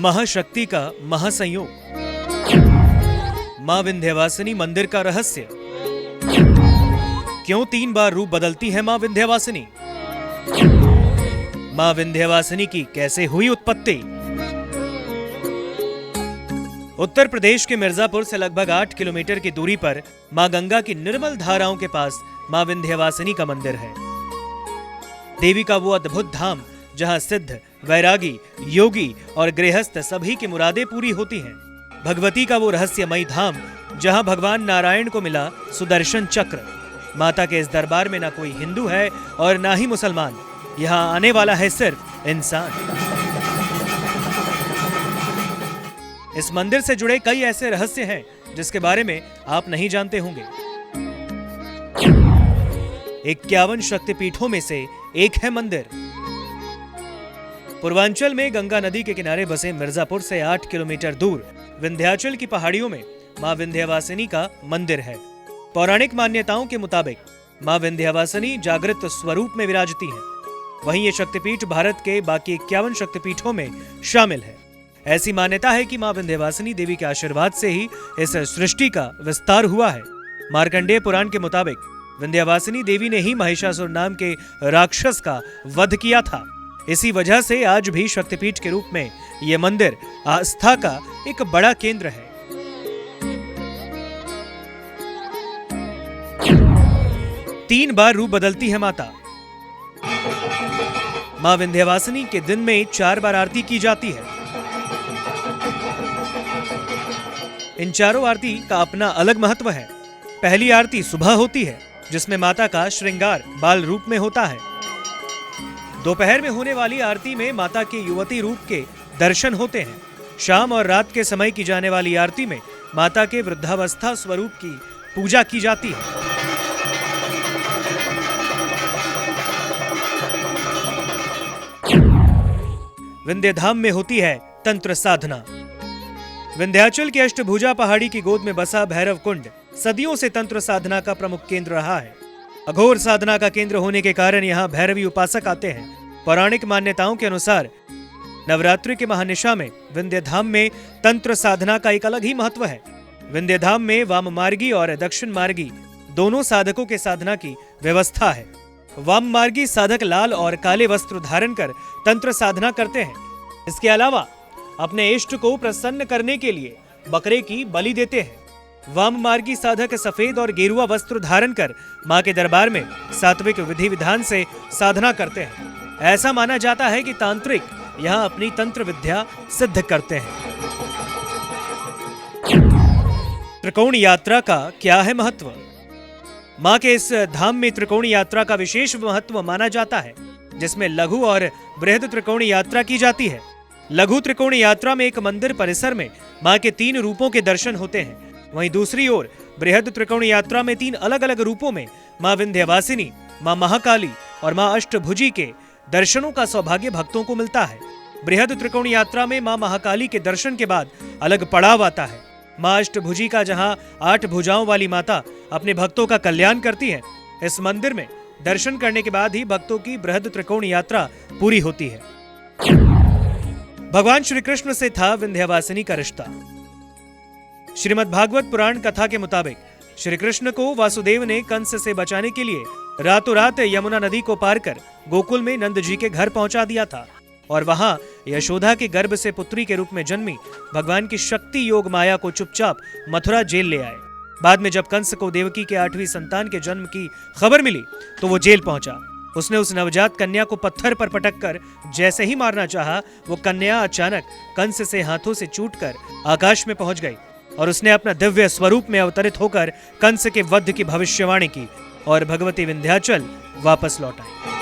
महाशक्ति का महासंयोग, मां विंध्यवासिनी मंदिर का रहस्य। क्यों 3 बार रूप बदलती है मां विंध्यवासिनी? मां विंध्यवासिनी की कैसे हुई उत्पत्ति? उत्तर प्रदेश के मिर्जापुर से लगभग 8 किलोमीटर की दूरी पर मां गंगा की निर्मल धाराओं के पास मां विंध्यवासिनी का मंदिर है। देवी का वो अद्भुत धाम जहां सिद्ध, वैरागी, योगी और गृहस्थ सभी की मुरादें पूरी होती हैं। भगवती का वो रहस्यमयी धाम जहां भगवान नारायण को मिला सुदर्शन चक्र। माता के इस दरबार में ना कोई हिंदू है और ना ही मुसलमान, यहां आने वाला है सिर्फ इंसान। इस मंदिर से जुड़े कई ऐसे रहस्य हैं जिसके बारे में आप नहीं जानते होंगे। 51 शक्तिपीठों में से एक है मंदिर। पूर्वांचल में गंगा नदी के किनारे बसे मिर्जापुर से 8 किलोमीटर दूर विंध्याचल की पहाड़ियों में मां विंध्यवासिनी का मंदिर है। पौराणिक मान्यताओं के मुताबिक मां विंध्यवासिनी जागृत स्वरूप में विराजती हैं। वहीं ये शक्तिपीठ भारत के बाकी 51 शक्तिपीठों में शामिल है। ऐसी मान्यता है कि मां विंध्यवासिनी देवी के आशीर्वाद से ही इस सृष्टि का विस्तार हुआ है। मार्कंडेय पुराण के मुताबिक विंध्यवासिनी देवी ने ही महिषासुर नाम के राक्षस का वध किया था। इसी वजह से आज भी शक्तिपीठ के रूप में यह मंदिर आस्था का एक बड़ा केंद्र है। तीन बार रूप बदलती है माता। मां विंध्यवासिनी के दिन में 4 बार आरती की जाती है। इन चारों आरती का अपना अलग महत्व है। पहली आरती सुबह होती है जिसमें माता का श्रृंगार बाल रूप में होता है। दोपहर में होने वाली आरती में माता के युवती रूप के दर्शन होते हैं। शाम और रात के समय की जाने वाली आरती में माता के वृद्धावस्था स्वरूप की पूजा की जाती है। विंध्यधाम में होती है तंत्र साधना। विंध्याचल की अष्टभुजा पहाड़ी की गोद में बसा भैरव कुंड सदियों से तंत्र साधना का प्रमुख केंद्र रहा है। अघोर साधना का केंद्र होने के कारण यहाँ भैरवी उपासक आते हैं। पौराणिक मान्यताओं के अनुसार नवरात्रि के महानिशा में विंध्यधाम में तंत्र साधना का एक अलग ही महत्व है। विंध्यधाम में वाम मार्गी और दक्षिण मार्गी दोनों साधकों के साधना की व्यवस्था है। वाम मार्गी साधक लाल और काले वस्त्र धारण कर तंत्र साधना करते हैं। इसके अलावा अपने इष्ट को प्रसन्न करने के लिए बकरे की बलि देते हैं। वाम मार्गी साधक सफेद और गेरुआ वस्त्र धारण कर मां के दरबार में सात्विक विधि विधान से साधना करते हैं। ऐसा माना जाता है कि तांत्रिक यहाँ अपनी तंत्र विद्या सिद्ध करते हैं। त्रिकोण यात्रा का क्या है महत्व? मां के इस धाम में त्रिकोण यात्रा का विशेष महत्व माना जाता है, जिसमें लघु और बृहद त्रिकोण यात्रा की जाती है। लघु त्रिकोण यात्रा में एक मंदिर परिसर में मां के 3 रूपों के दर्शन होते हैं। वहीं दूसरी ओर बृहद त्रिकोण यात्रा में 3 अलग अलग रूपों में मां विंध्यवासिनी, मां महाकाली और मां अष्टभुजी के दर्शनों का सौभाग्य भक्तों को मिलता है। बृहद त्रिकोण यात्रा में मां महाकाली के दर्शन के बाद अलग पड़ाव आता है मां अष्टभुजी का, जहां 8 भुजाओं वाली माता अपने भक्तों का कल्याण करती है। इस मंदिर में दर्शन करने के बाद ही भक्तों की बृहद त्रिकोण यात्रा पूरी होती है। भगवान श्री कृष्ण से था विंध्यवासिनी का रिश्ता। श्रीमद् भागवत पुराण कथा के मुताबिक श्री कृष्ण को वासुदेव ने कंस से बचाने के लिए रातों रात यमुना नदी को पार कर गोकुल में नंद जी के घर पहुंचा दिया था और वहां यशोदा के गर्भ से पुत्री के रूप में जन्मी भगवान की शक्ति योग माया को चुपचाप मथुरा जेल ले आए। बाद में जब कंस को देवकी के 8वीं संतान के जन्म की खबर मिली तो वो जेल पहुंचा। उसने उस नवजात कन्या को पत्थर पर पटक कर जैसे ही मारना चाहा, वो कन्या अचानक कंस से हाथों से छूटकर आकाश में पहुंच गई और उसने अपना दिव्य स्वरूप में अवतरित होकर कंस के वध की भविष्यवाणी की और भगवती विंध्याचल वापस लौट आई।